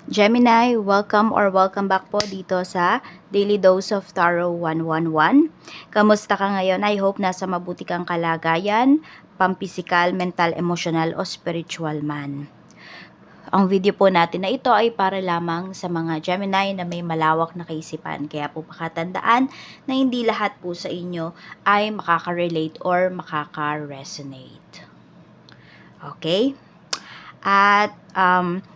Gemini, welcome back po dito sa Daily Dose of Tarot 111. Kamusta ka ngayon? I hope nasa mabuti kang kalagayan, pampisikal, mental, emotional o spiritual man. Ang video po natin na ito ay para lamang sa mga Gemini na may malawak na kaisipan. Kaya po pakatandaan na hindi lahat po sa inyo ay makaka-relate or makaka-resonate. Okay? At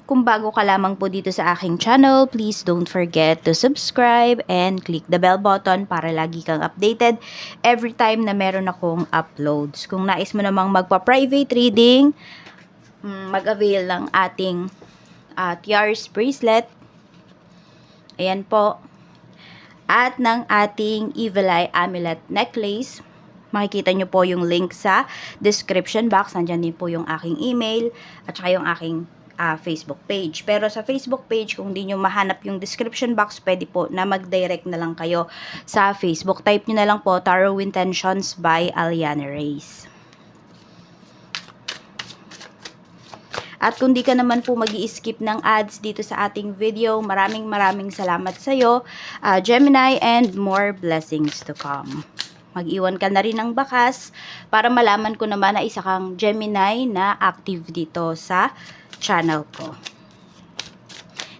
kung bago ka lamang po dito sa aking channel, please don't forget to subscribe and click the bell button para lagi kang updated every time na meron akong uploads. Kung nais mo namang magpa-private reading, mag-avail ng ating Tiaras bracelet. Ayan po. At ng ating Evil Eye Amulet necklace. Makikita nyo po yung link sa description box. Nandyan din po yung aking email at saka yung aking Facebook page. Pero sa Facebook page, kung hindi nyo mahanap yung description box, pwede po na mag-direct na lang kayo sa Facebook. Type nyo na lang po, Tarot Intentions by Aliana Reyes. At kung di ka naman po mag-i-skip ng ads dito sa ating video, maraming salamat sa'yo, Gemini, and more blessings to come. Mag-iwan ka na rin ng bakas para malaman ko naman na isa kang Gemini na active dito sa channel ko.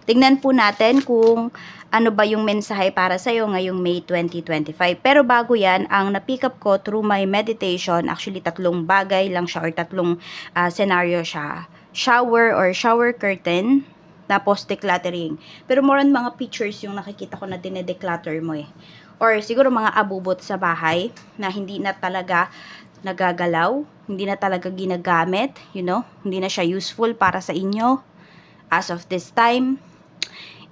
Tingnan po natin kung ano ba yung mensahe para sa'yo ngayong May 2025. Pero bago yan, ang na-pick up ko through my meditation, actually tatlong bagay lang siya or tatlong scenario siya. Shower or shower curtain, tapos decluttering. Pero more on mga pictures yung nakikita ko na dinedeclutter mo eh. Or siguro mga abubot sa bahay na hindi na talaga nagagalaw, hindi na talaga ginagamit, hindi na siya useful para sa inyo as of this time.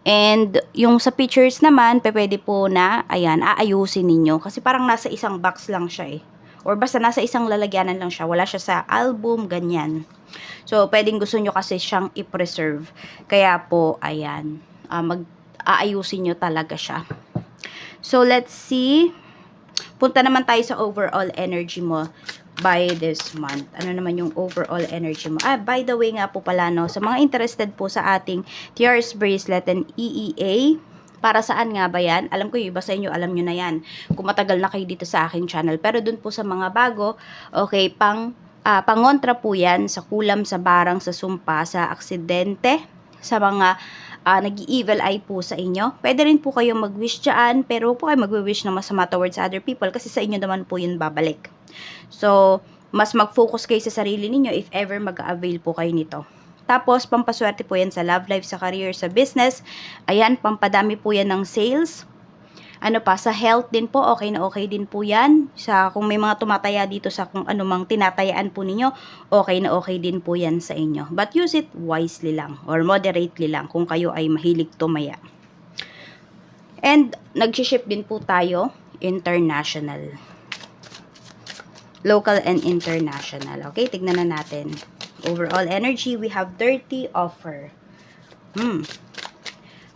And yung sa pictures naman, pwede po na, ayan, aayusin ninyo. Kasi parang nasa isang box lang siya eh. Or basta nasa isang lalagyanan lang siya. Wala siya sa album, ganyan. So, pwedeng gusto nyo kasi siyang i-preserve. Kaya po, ayan, aayusin nyo talaga siya. So, let's see. Punta naman tayo sa overall energy mo by this month. Ano naman yung overall energy mo? By the way nga po pala, no, sa mga interested po sa ating Tiaras bracelet and EEA, para saan nga ba yan? Alam ko yung iba sa inyo, alam nyo na yan. Kung matagal na kayo dito sa aking channel. Pero dun po sa mga bago, okay, pangontra po yan sa kulam, sa barang, sa sumpa, sa aksidente, sa mga nag-evil eye po sa inyo. Pwede rin po kayong mag-wish dyan, pero po kayo mag-wish na masama towards other people kasi sa inyo naman po yun babalik. So, mas mag-focus kayo sa sarili ninyo if ever mag-avail po kayo nito. Tapos, pampaswerte po yan sa love life, sa career, sa business. Ayan, pampadami po yan ng sales. Ano pa, sa health din po, okay na okay din po yan. Kung may mga tumataya dito sa kung anumang tinatayaan po ninyo, okay na okay din po yan sa inyo. But use it wisely lang or moderately lang kung kayo ay mahilig tumaya. And nag-ship din po tayo international. Local and international. Okay, tignan na natin. Overall energy, we have dirty offer.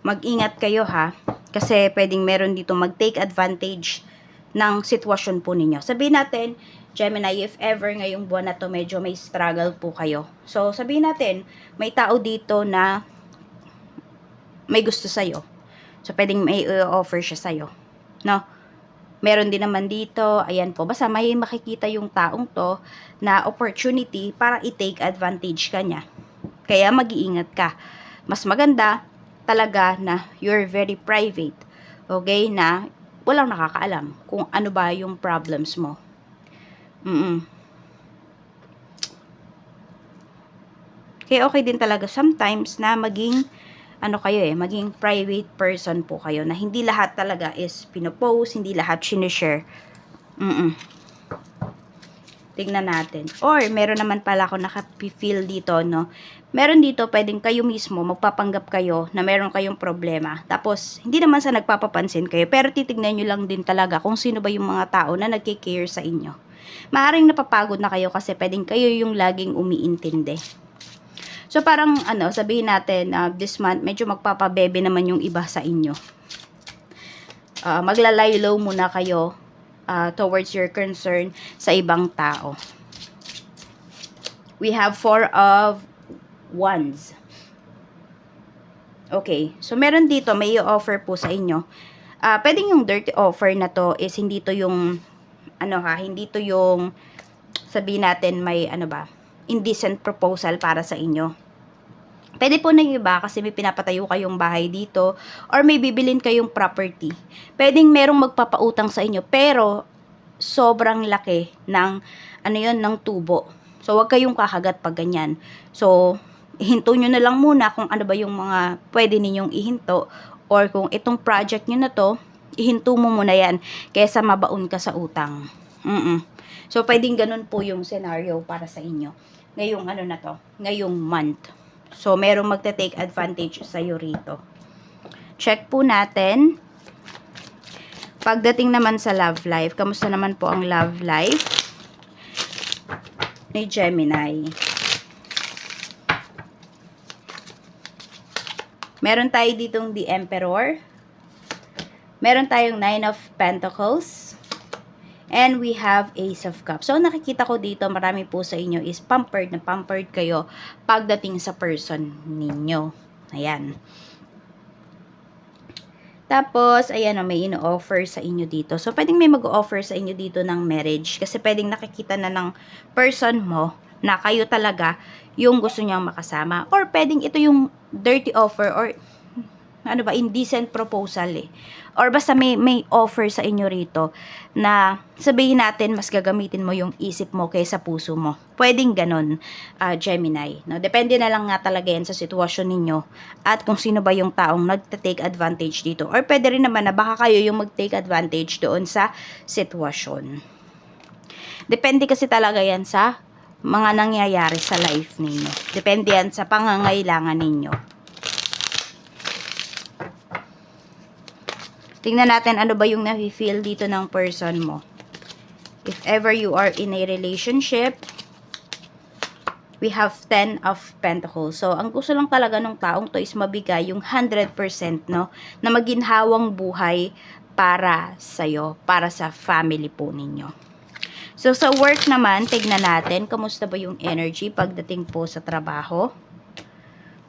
Mag-ingat kayo ha. Kasi pwedeng meron dito mag-take advantage ng sitwasyon po ninyo. Sabihin natin, Gemini, if ever ngayong buwan na to medyo may struggle po kayo. So, sabihin natin, may tao dito na may gusto sa'yo. So, pwedeng may offer siya sa'yo. No? Meron din naman dito, ayan po, basta may makikita yung taong to na opportunity para i-take advantage ka niya. Kaya mag-iingat ka. Mas maganda talaga na you're very private. Okay? Na walang nakakaalam kung ano ba yung problems mo. Kaya okay din talaga sometimes na maging maging private person po kayo na hindi lahat talaga is pinopost, hindi lahat sinishare. Tingnan natin. Or, meron naman pala ako nakapifeel dito, no? Meron dito, pwedeng kayo mismo, magpapanggap kayo na meron kayong problema. Tapos, hindi naman sa nagpapapansin kayo, pero titignan nyo lang din talaga kung sino ba yung mga tao na nagkikare sa inyo. Maaring napapagod na kayo kasi pwedeng kayo yung laging umiintindi. So, parang, sabihin natin, this month, medyo magpapabebe naman yung iba sa inyo. Maglalay low muna kayo towards your concern sa ibang tao. We have 4 of Wands. Okay, so meron dito, may i-offer po sa inyo. Pwedeng yung dirty offer na to is hindi to yung, hindi to yung, sabihin natin may, indecent proposal para sa inyo. Pwede po na yung iba kasi may pinapatayo kayong bahay dito or may bibilin kayong property. Pwedeng merong magpapautang sa inyo pero sobrang laki ng, ng tubo. So, wag kayong kakagat pag ganyan. So, ihinto nyo na lang muna kung ano ba yung mga pwede ninyong ihinto or kung itong project nyo na to, ihinto mo muna yan kaysa mabaon ka sa utang. So, pwedeng ganun po yung scenario para sa inyo. Ngayong ngayong month. So, merong magte-take advantage sa'yo rito. Check po natin. Pagdating naman sa love life, kamusta naman po ang love life ni Gemini? Meron tayo ditong the Emperor. Meron tayong 9 of Pentacles. And we have Ace of Cups. So, nakikita ko dito, marami po sa inyo is pampered na pampered kayo pagdating sa person ninyo. Ayan. Tapos, ayan may ino-offer sa inyo dito. So, pwedeng may mag-offer sa inyo dito ng marriage. Kasi pwedeng nakikita na ng person mo na kayo talaga yung gusto niyang makasama. Or pwedeng ito yung dirty offer or indecent proposal Or basta may offer sa inyo rito na sabihin natin mas gagamitin mo yung isip mo kaysa puso mo. Pwedeng ganun, Gemini. No? Depende na lang nga talaga yan sa sitwasyon ninyo at kung sino ba yung taong nagta-take advantage dito. Or pwede rin naman na baka kayo yung mag-take advantage doon sa sitwasyon. Depende kasi talaga yan sa mga nangyayari sa life ninyo. Depende yan sa pangangailangan ninyo. Tingnan natin ano ba yung nafe-feel dito ng person mo. If ever you are in a relationship, we have 10 of Pentacles. So, ang gusto lang talaga ng taong to is mabigay yung 100%, no? Na maginhawang buhay para sa'yo, para sa family po ninyo. So, sa work naman, tignan natin, kamusta ba yung energy pagdating po sa trabaho?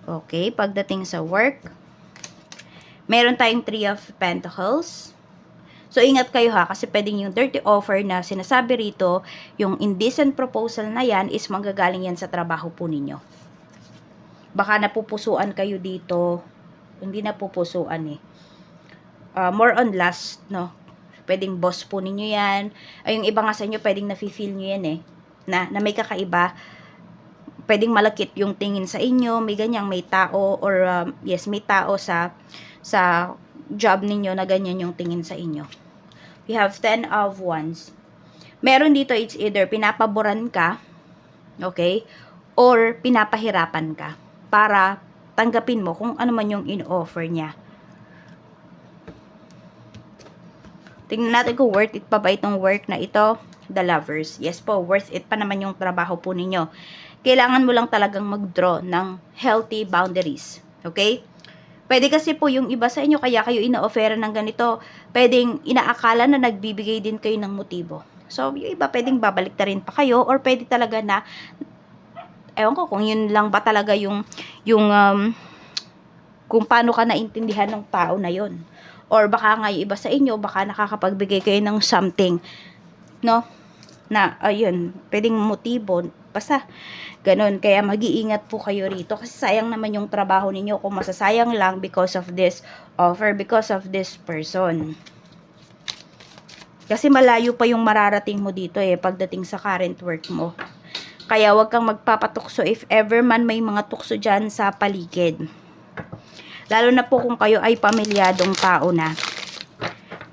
Okay, pagdating sa work, meron tayong 3 of Pentacles. So, ingat kayo ha, kasi pwedeng yung dirty offer na sinasabi rito, yung indecent proposal na yan is manggagaling yan sa trabaho po ninyo. Baka napupusuan kayo dito, hindi napupusuan more on lust, no? Pwedeng boss po ninyo yan. Ay, yung iba nga sa inyo, pwedeng nafe-feel nyo yan na may kakaiba. Pwedeng malakit yung tingin sa inyo, may ganyang may tao, or may tao sa job ninyo na ganyan yung tingin sa inyo. We have 10 of Wands. Meron dito, it's either pinapaboran ka, okay, or pinapahirapan ka para tanggapin mo kung ano man yung in-offer niya. Tingnan natin kung worth it pa ba itong work na ito. The Lovers. Yes po, worth it pa naman yung trabaho po ninyo. Kailangan mo lang talagang mag-draw ng healthy boundaries. Okay? Pwede kasi po yung iba sa inyo, kaya kayo ina-offera ng ganito, pwedeng inaakala na nagbibigay din kayo ng motibo. So, yung iba pwedeng babalik na rin pa kayo, or pwede talaga na, ewan ko kung yun lang ba talaga yung kung paano ka naintindihan ng tao na yun. Or baka nga yung iba sa inyo, baka nakakapagbigay kayo ng something, no? Na, ayun, pwedeng motibo, basta, ganun. Kaya mag-iingat po kayo rito kasi sayang naman yung trabaho ninyo kung masasayang lang because of this offer, because of this person. Kasi malayo pa yung mararating mo dito pagdating sa current work mo. Kaya wag kang magpapatukso if ever man may mga tukso dyan sa paligid. Lalo na po kung kayo ay pamilyadong tao na.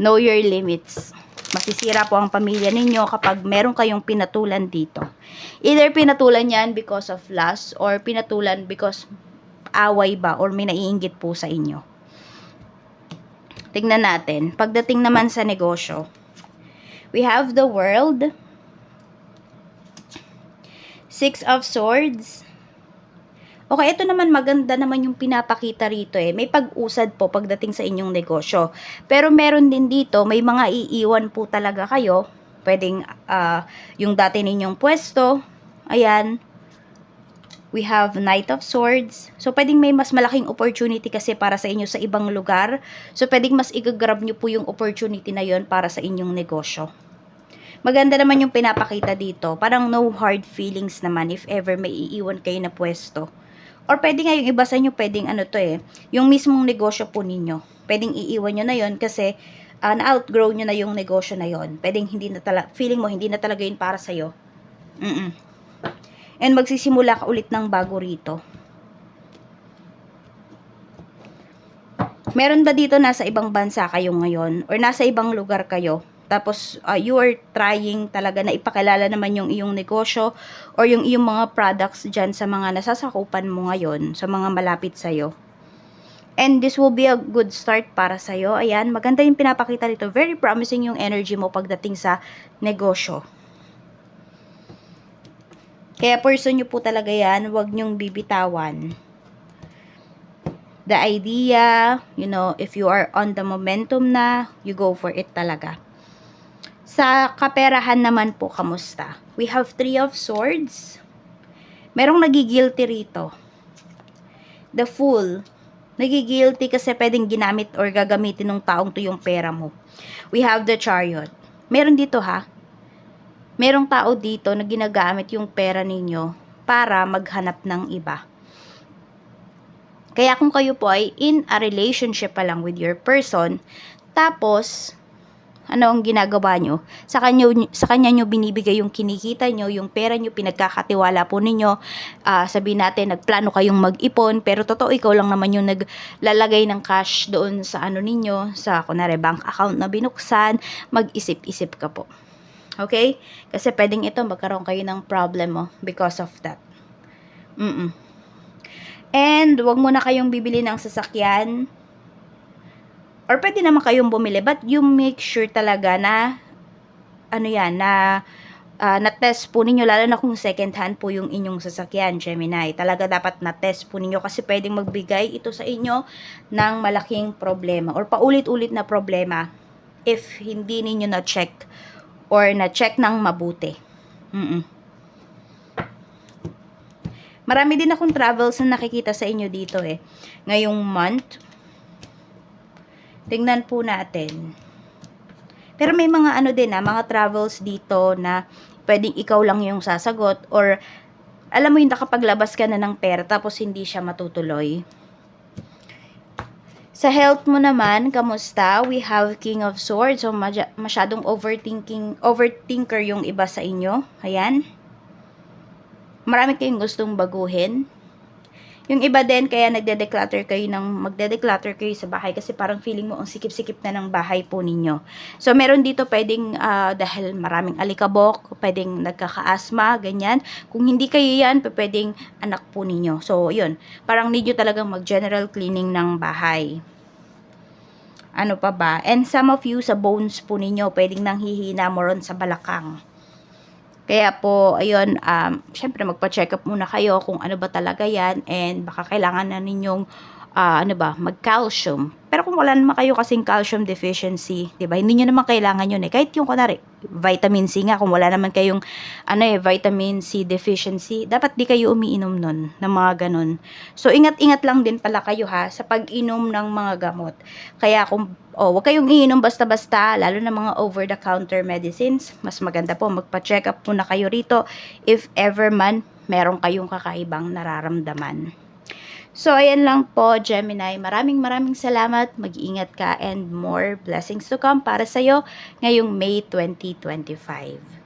Know your limits. Masisira po ang pamilya ninyo kapag meron kayong pinatulan dito. Either pinatulan yan because of lust or pinatulan because away ba or may naiinggit po sa inyo. Tingnan natin. Pagdating naman sa negosyo, we have the World, 6 of Swords. Okay, ito naman maganda naman yung pinapakita rito May pag-usad po pagdating sa inyong negosyo. Pero meron din dito, may mga iiwan po talaga kayo. Pwedeng yung dati ninyong pwesto. Ayan. We have Knight of Swords. So, pwedeng may mas malaking opportunity kasi para sa inyo sa ibang lugar. So, pwedeng mas igagrab nyo po yung opportunity na yon para sa inyong negosyo. Maganda naman yung pinapakita dito. Parang no hard feelings naman if ever may iiwan kayo na pwesto. Or pwede nga yung iba sa inyo, pwedeng ano to yung mismong negosyo po ninyo. Pwedeng iiwan nyo na yon kasi na-outgrow nyo na yung negosyo na yon. Pwedeng hindi na feeling mo, hindi na talaga yun para sa'yo. And magsisimula ka ulit ng bago rito. Meron ba dito nasa ibang bansa kayo ngayon? Or nasa ibang lugar kayo? Tapos, you are trying talaga na ipakilala naman yung iyong negosyo or yung iyong mga products dyan sa mga nasasakupan mo ngayon, sa mga malapit sa'yo. And this will be a good start para sa'yo. Ayan, maganda yung pinapakita dito. Very promising yung energy mo pagdating sa negosyo. Kaya person nyo po talaga yan, huwag nyong bibitawan. The idea, you know, if you are on the momentum na, you go for it talaga. Sa kaperahan naman po, kamusta? We have 3 of Swords. Merong nagigilty rito. The Fool. Nagigilty kasi pwedeng ginamit or gagamitin ng taong to yung pera mo. We have the Chariot. Meron dito ha. Merong tao dito na ginagamit yung pera ninyo para maghanap ng iba. Kaya kung kayo po ay in a relationship pa lang with your person, tapos, ano ang ginagawa nyo? Sa kanya nyo binibigay yung kinikita nyo, yung pera nyo, pinagkakatiwala po ninyo. Sabihin natin, nagplano kayong mag-ipon, pero totoo ikaw lang naman yung naglalagay ng cash doon sa ano ninyo, sa kunwari bank account na binuksan, mag-isip-isip ka po. Okay? Kasi pwedeng ito, magkaroon kayo ng problem mo because of that. And, wag muna kayong bibili ng sasakyan. Or pwede naman kayong bumili. But you make sure talaga na, ano yan, na na-test po ninyo. Lalo na kung second hand po yung inyong sasakyan, Gemini. Talaga dapat na-test po ninyo kasi pwedeng magbigay ito sa inyo ng malaking problema. Or paulit-ulit na problema if hindi ninyo na-check or na-check ng mabuti. Marami din akong travels na nakikita sa inyo dito ngayong month. Tingnan po natin. Pero may mga ano din mga travels dito na pwedeng ikaw lang yung sasagot or alam mo yung nakapaglabas ka na ng pera tapos hindi siya matutuloy. Sa health mo naman, kamusta? We have King of Swords. So masyadong overthinker yung iba sa inyo. Ayan. Marami kayong gustong baguhin. Yung iba din, kaya magde-declutter kayo sa bahay kasi parang feeling mo ang sikip-sikip na ng bahay po ninyo. So, meron dito pwedeng, dahil maraming alikabok, pwedeng nagkaka-asthma, ganyan. Kung hindi kayo yan, pwedeng anak po ninyo. So, yun. Parang need nyo talagang mag-general cleaning ng bahay. Ano pa ba? And some of you, sa bones po ninyo, pwedeng nanghihina mo ron sa balakang. Kaya po, ayun, syempre magpa-check up muna kayo kung ano ba talaga yan and baka kailangan na ninyong, mag-calcium. Pero kung wala naman kayo kasing calcium deficiency, diba, hindi nyo naman kailangan yun Kahit yung, kunwari, vitamin C nga, kung wala naman kayong, vitamin C deficiency, dapat di kayo umiinom nun, ng mga ganun. So, ingat-ingat lang din pala kayo sa pag-inom ng mga gamot. Kaya kung huwag kayong iinom basta-basta, lalo na mga over-the-counter medicines. Mas maganda po, magpa-check up muna kayo rito if ever man meron kayong kakaibang nararamdaman. So, ayan lang po, Gemini. Maraming salamat. Mag-iingat ka and more blessings to come para sa'yo ngayong May 2025.